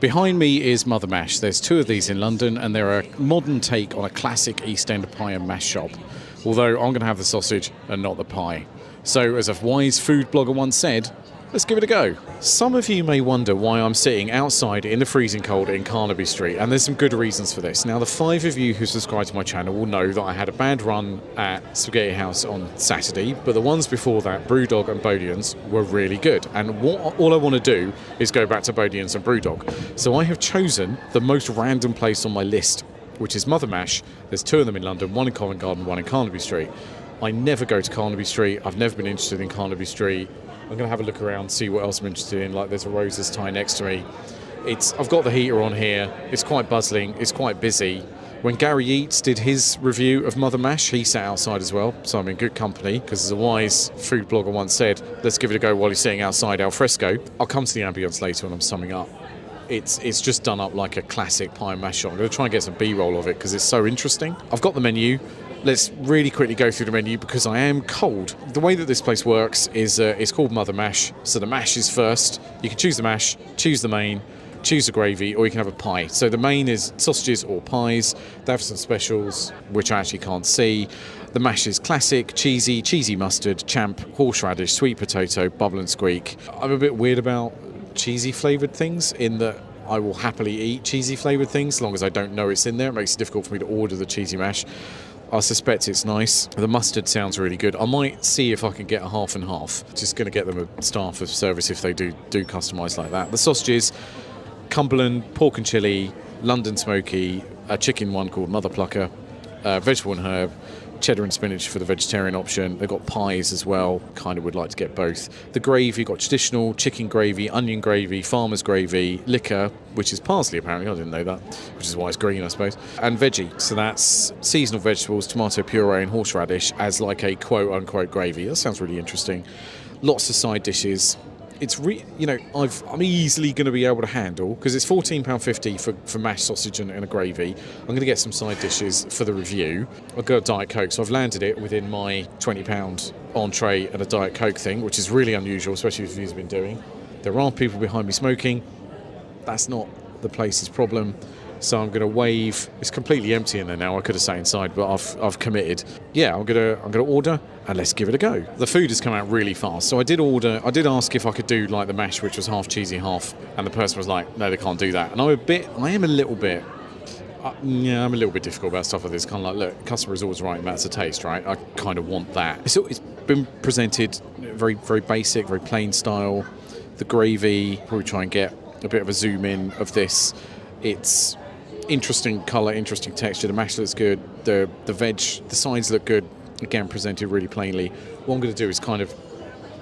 Behind me is Mother Mash. There's two of these in London, and they're a modern take on a classic East End pie and mash shop. Although I'm going to have the sausage and not the pie. So, as a wise food blogger once said, let's give it a go. Some of you may wonder why I'm sitting outside in the freezing cold in Carnaby Street, and there's some good reasons for this. Now, the 5 of you who subscribe to my channel will know that I had a bad run at Spaghetti House on Saturday, but the ones before that, Brewdog and Bodian's, were really good. And all I want to do is go back to Bodian's and Brewdog. So I have chosen the most random place on my list, which is Mother Mash. There's 2 of them in London, one in Covent Garden, one in Carnaby Street. I never go to Carnaby Street. I've never been interested in Carnaby Street. I'm going to have a look around, see what else I'm interested in. Like, there's a Rosa's tie next to me. I've got the heater on here. It's quite bustling. It's quite busy. When Gary Eats did his review of Mother Mash, he sat outside as well, so I'm in good company, because as a wise food blogger once said, let's give it a go while he's sitting outside al fresco. I'll come to the ambience later when I'm summing up. It's just done up like a classic pie and mash shop. I'm going to try and get some B-roll of it because it's so interesting. I've got the menu. Let's really quickly go through the menu because I am cold. The way that this place works is it's called Mother Mash. So the mash is first. You can choose the mash, choose the main, choose the gravy, or you can have a pie. So the main is sausages or pies. They have some specials, which I actually can't see. The mash is classic, cheesy mustard, champ, horseradish, sweet potato, bubble and squeak. I'm a bit weird about cheesy flavoured things in that I will happily eat cheesy flavoured things as long as I don't know it's in there. It makes it difficult for me to order the cheesy mash. I suspect it's nice. The mustard sounds really good. I might see if I can get a half and half. Just going to get them a staff of service if they do customise like that. The sausages, Cumberland, pork and chilli, London Smoky, a chicken one called Mother Plucker, vegetable and herb, cheddar and spinach for the vegetarian option. They've got pies as well. Kind of would like to get both. The gravy, got traditional chicken gravy, onion gravy, farmer's gravy, liquor, which is parsley apparently, I didn't know that, which is why it's green I suppose, and veggie. So that's seasonal vegetables, tomato puree and horseradish as like a quote-unquote gravy. That sounds really interesting. Lots of side dishes. It's I'm easily going to be able to handle, because it's £14.50 for mashed sausage and a gravy. I'm going to get some side dishes for the review. I've got a Diet Coke, so I've landed it within my £20 entree and a Diet Coke thing, which is really unusual, especially if you've been doing. There are people behind me smoking. That's not the place's problem. So I'm going to wave. It's completely empty in there now. I could have sat inside, but I've committed. Yeah, I'm going to order, and let's give it a go. The food has come out really fast. So I did ask if I could do like the mash, which was half cheesy, half, and the person was like, no, they can't do that. And I'm a little bit difficult about stuff like this. Kind of like, look, customer is always right, and that's a taste, right? I kind of want that. So it's been presented very, very basic, very plain style. The gravy, probably try and get a bit of a zoom in of this. It's interesting colour, interesting texture. The mash looks good. The veg, the sides look good. Again, presented really plainly. What I'm going to do is I'm going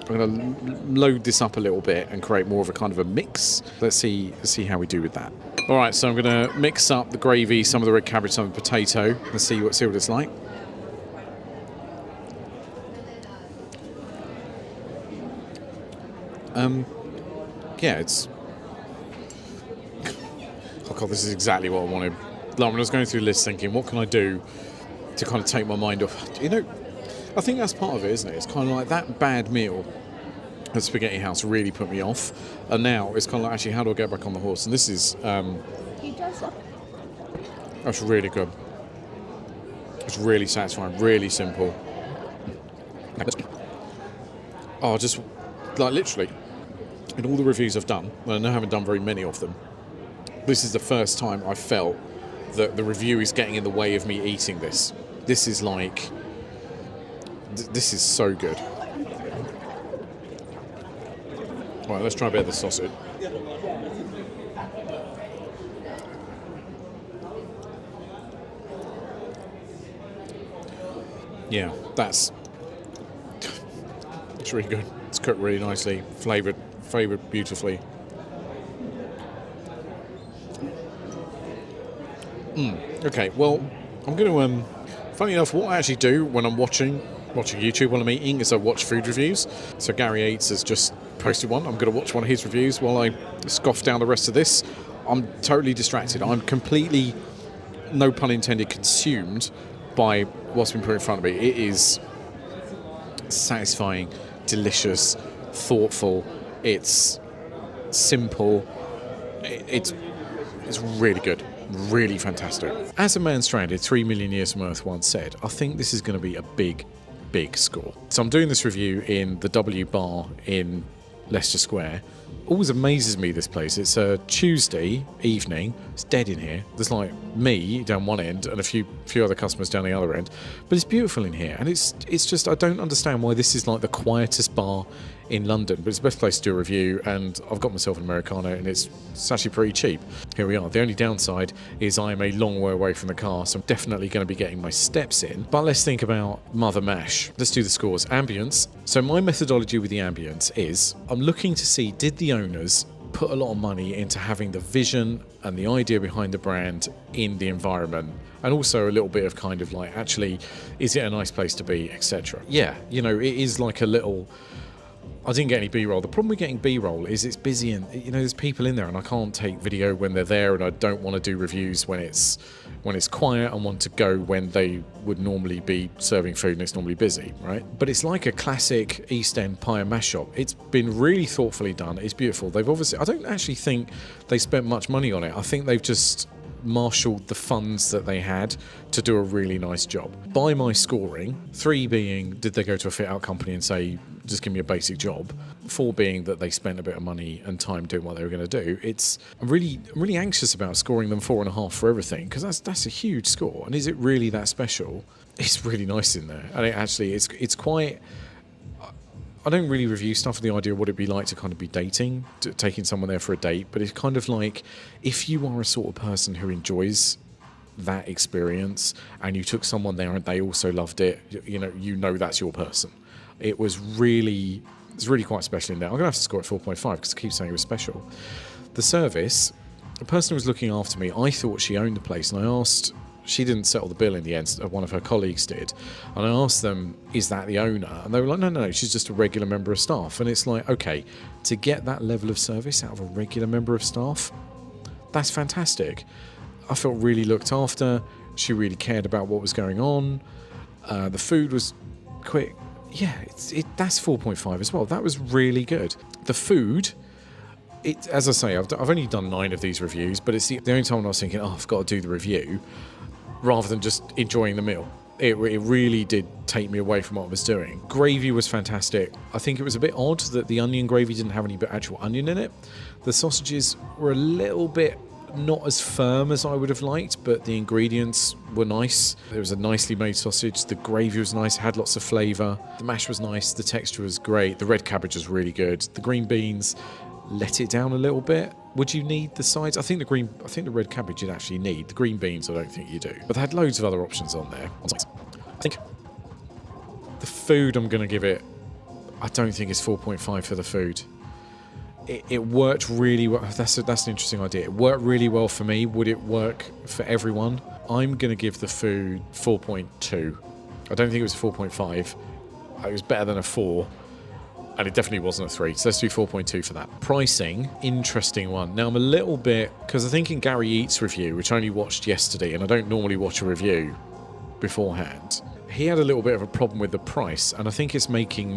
to load this up a little bit and create more of a kind of a mix. Let's see how we do with that. All right, so I'm going to mix up the gravy, some of the red cabbage, some of the potato, and see what it's like. Yeah, it's. Oh God, this is exactly what I wanted. Like, when I was going through the list thinking, what can I do to kind of take my mind off? I think that's part of it, isn't it? It's kind of like that bad meal at Spaghetti House really put me off. And now it's kind of like, actually, how do I get back on the horse? And this is... that's really good. It's really satisfying, really simple. Oh, just, like, literally, in all the reviews I've done, and I know I haven't done very many of them, this is the first time I felt that the review is getting in the way of me eating this. This is like... This is so good. All right, let's try a bit of the sausage. Yeah, it's really good. It's cooked really nicely, flavoured beautifully. Okay, well, I'm going to... funny enough, what I actually do when I'm watching YouTube while I'm eating is I watch food reviews. So Gary Eats has just posted one. I'm going to watch one of his reviews while I scoff down the rest of this. I'm totally distracted. I'm completely, no pun intended, consumed by what's been put in front of me. It is satisfying, delicious, thoughtful. It's simple. It's really good, really fantastic. As a man stranded 3 million years from Earth once said, I think this is going to be a big score. So I'm doing this review in the W Bar in Leicester Square. Always amazes me, this place. It's a Tuesday evening. It's dead in here. There's like me down one end and a few other customers down the other end. But it's beautiful in here, and it's just, I don't understand why this is like the quietest bar in London, but it's the best place to do a review, and I've got myself an Americano, and it's actually pretty cheap. Here we are. The only downside is I am a long way away from the car, so I'm definitely going to be getting my steps in. But let's think about Mother Mash. Let's do the scores. Ambience. So my methodology with the ambience is I'm looking to see, did the owners put a lot of money into having the vision and the idea behind the brand in the environment, and also a little bit of kind of like, actually, is it a nice place to be, etc. Yeah, you know, it is like a little... I didn't get any B-roll. The problem with getting B-roll is it's busy, and you know there's people in there, and I can't take video when they're there, and I don't want to do reviews when it's quiet. I want to go when they would normally be serving food and it's normally busy, right? But it's like a classic East End pie and mash shop. It's been really thoughtfully done. It's beautiful. They've obviously, I don't actually think they spent much money on it. I think they've just marshaled the funds that they had to do a really nice job. By my scoring, 3 being, did they go to a fit-out company and say, just give me a basic job? 4 being that they spent a bit of money and time doing what they were going to do. I'm really anxious about scoring them 4.5 for everything, because that's a huge score. And is it really that special? It's really nice in there, and it's quite... I don't really review stuff with the idea of what it'd be like to kind of be dating, taking someone there for a date, but it's kind of like, if you are a sort of person who enjoys that experience and you took someone there and they also loved it, you know that's your person. It's really quite special in there. I'm going to have to score it 4.5 because I keep saying it was special. The service, the person who was looking after me, I thought she owned the place, and I asked... She didn't settle the bill in the end, one of her colleagues did. And I asked them, is that the owner? And they were like, no, she's just a regular member of staff. And it's like, okay, to get that level of service out of a regular member of staff, that's fantastic. I felt really looked after. She really cared about what was going on. The food was quick. Yeah, that's 4.5 as well. That was really good. The food... as I say, I've only done 9 of these reviews, but it's the only time I was thinking, I've got to do the review, rather than just enjoying the meal. It really did take me away from what I was doing. Gravy was fantastic. I think it was a bit odd that the onion gravy didn't have any actual onion in it. The sausages were a little bit not as firm as I would have liked, but the ingredients were nice. It was a nicely made sausage. The gravy was nice, had lots of flavour. The mash was nice. The texture was great. The red cabbage was really good. The green beans... let it down a little bit. Would you need the sides? I think the red cabbage you'd actually need. The green beans I don't think you do. But they had loads of other options on there. I think the food, I'm going to give it, I don't think it's 4.5 for the food. It worked really well. That's an interesting idea. It worked really well for me. Would it work for everyone? I'm going to give the food 4.2. I don't think it was 4.5. It was better than a 4. And it definitely wasn't a 3, so let's do 4.2 for that. Pricing, interesting one. Now I'm a little bit, because I think in Gary Eats' review, which I only watched yesterday, and I don't normally watch a review beforehand, he had a little bit of a problem with the price, and I think it's biasing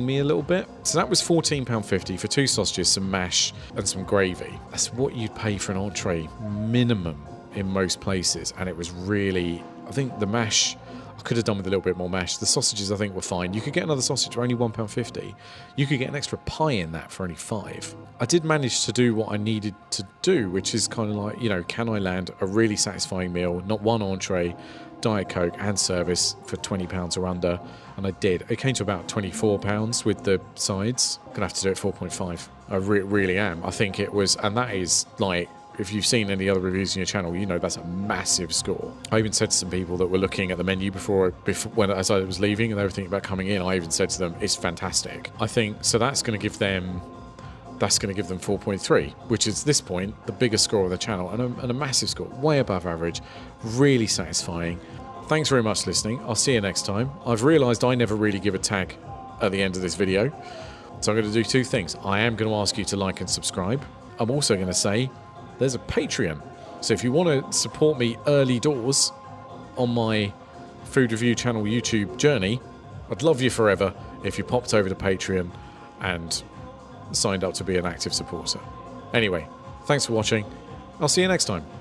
me a little bit. So that was £14.50 for 2 sausages, some mash, and some gravy. That's what you'd pay for an entree minimum in most places, and it was really, I think the mash... I could have done with a little bit more mash. The sausages, I think, were fine. You could get another sausage for only £1.50. You could get an extra pie in that for only £5. I did manage to do what I needed to do, which is kind of like, can I land a really satisfying meal, not one entree, Diet Coke and service for £20 or under? And I did. It came to about £24 with the sides. I'm going to have to do it 4.5. I really am. I think it was, and that is like... If you've seen any other reviews on your channel, you know that's a massive score. I even said to some people that were looking at the menu before as I was leaving and they were thinking about coming in, I even said to them, it's fantastic. I think, so that's going to give them 4.3, which is, at this point, the biggest score of the channel, and a massive score, way above average, really satisfying. Thanks very much for listening. I'll see you next time. I've realised I never really give a tag at the end of this video, so I'm going to do 2 things. I am going to ask you to like and subscribe. I'm also going to say, there's a Patreon. So if you want to support me early doors on my food review channel YouTube journey, I'd love you forever if you popped over to Patreon and signed up to be an active supporter. Anyway, thanks for watching. I'll see you next time.